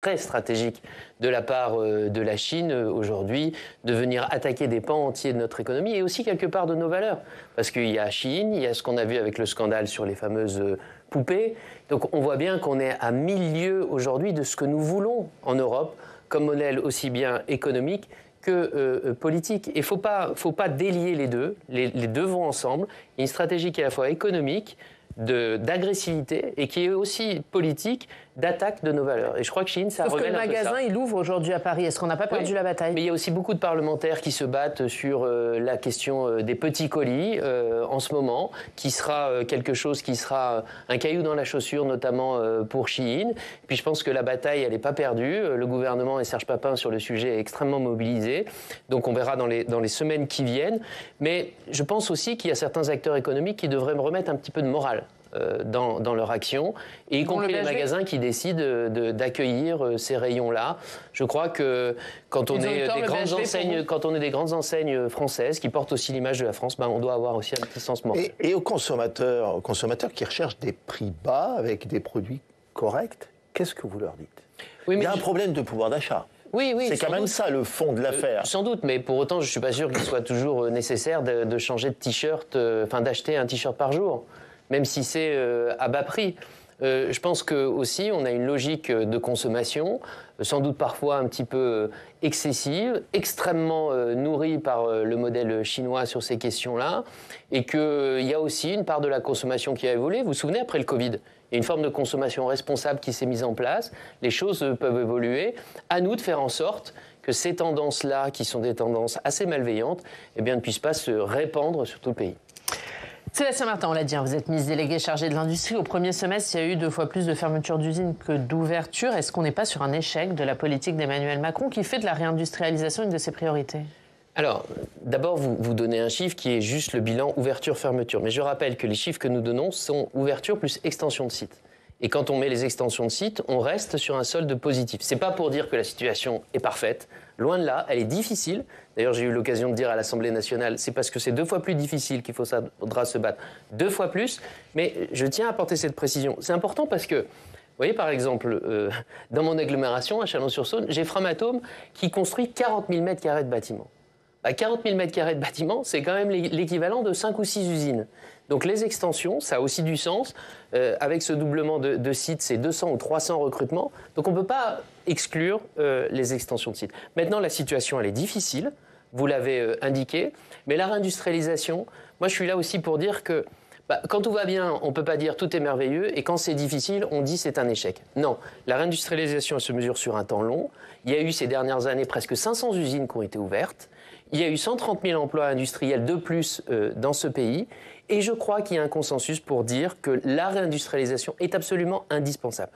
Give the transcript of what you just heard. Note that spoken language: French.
très stratégique de la part de la Chine aujourd'hui de venir attaquer des pans entiers de notre économie et aussi quelque part de nos valeurs. Parce qu'il y a Chine, il y a ce qu'on a vu avec le scandale sur les fameuses poupées. Donc on voit bien qu'on est à milieu aujourd'hui de ce que nous voulons en Europe comme modèle aussi bien économique que politique. Et il ne faut pas délier les deux. Les deux vont ensemble. Il y a une stratégie qui est à la fois économique, d'agressivité et qui est aussi politique d'attaque de nos valeurs. Et je crois que Chine, ça révèle un peu ça. Sauf que le magasin, il ouvre aujourd'hui à Paris. Est-ce qu'on n'a pas perdu la bataille? Mais il y a aussi beaucoup de parlementaires qui se battent sur la question des petits colis en ce moment, qui sera quelque chose qui sera un caillou dans la chaussure, notamment pour Chine. Puis je pense que la bataille, elle n'est pas perdue. Le gouvernement et Serge Papin sur le sujet est extrêmement mobilisé. Donc on verra dans les semaines qui viennent. Mais je pense aussi qu'il y a certains acteurs économiques qui devraient me remettre un petit peu de morale dans leur action, et y compris les magasins qui décident d'accueillir ces rayons-là. Je crois que quand on est des grandes enseignes françaises qui portent aussi l'image de la France, on doit avoir aussi un petit sens moral. Et aux consommateurs qui recherchent des prix bas avec des produits corrects, qu'est-ce que vous leur dites? Il y a un problème de pouvoir d'achat. Oui, c'est quand même ça le fond de l'affaire. Sans doute, mais pour autant, je ne suis pas sûr qu'il soit toujours nécessaire de changer de t-shirt, d'acheter un t-shirt par jour, même si c'est à bas prix. Je pense qu'aussi, on a une logique de consommation, sans doute parfois un petit peu excessive, extrêmement nourrie par le modèle chinois sur ces questions-là, et qu'il y a aussi une part de la consommation qui a évolué. Vous vous souvenez, après le Covid, il y a une forme de consommation responsable qui s'est mise en place, les choses peuvent évoluer. À nous de faire en sorte que ces tendances-là, qui sont des tendances assez malveillantes, ne puissent pas se répandre sur tout le pays. Sébastien Martin, on l'a dit, vous êtes ministre délégué chargé de l'industrie. Au premier semestre, il y a eu 2 fois plus de fermetures d'usines que d'ouvertures. Est-ce qu'on n'est pas sur un échec de la politique d'Emmanuel Macron qui fait de la réindustrialisation une de ses priorités? Alors, d'abord, vous donnez un chiffre qui est juste le bilan ouverture-fermeture. Mais je rappelle que les chiffres que nous donnons sont ouverture plus extension de sites. Et quand on met les extensions de sites, on reste sur un solde positif. C'est pas pour dire que la situation est parfaite. Loin de là, elle est difficile. D'ailleurs, j'ai eu l'occasion de dire à l'Assemblée nationale, c'est parce que c'est 2 fois plus difficile qu'il faudra se battre 2 fois plus. Mais je tiens à apporter cette précision. C'est important parce que, vous voyez, par exemple, dans mon agglomération, à Chalon-sur-Saône, j'ai Framatome qui construit 40 000 m² de bâtiments. 40 000 m² de bâtiments, c'est quand même l'équivalent de 5 ou 6 usines. Donc les extensions, ça a aussi du sens. Avec ce doublement de sites, c'est 200 ou 300 recrutements. Donc on ne peut pas exclure les extensions de sites. Maintenant, la situation, elle est difficile. Vous l'avez indiqué. Mais la réindustrialisation, moi je suis là aussi pour dire que quand tout va bien, on ne peut pas dire tout est merveilleux. Et quand c'est difficile, on dit c'est un échec. Non, la réindustrialisation, elle se mesure sur un temps long. Il y a eu ces dernières années presque 500 usines qui ont été ouvertes. Il y a eu 130 000 emplois industriels de plus dans ce pays. Et je crois qu'il y a un consensus pour dire que la réindustrialisation est absolument indispensable.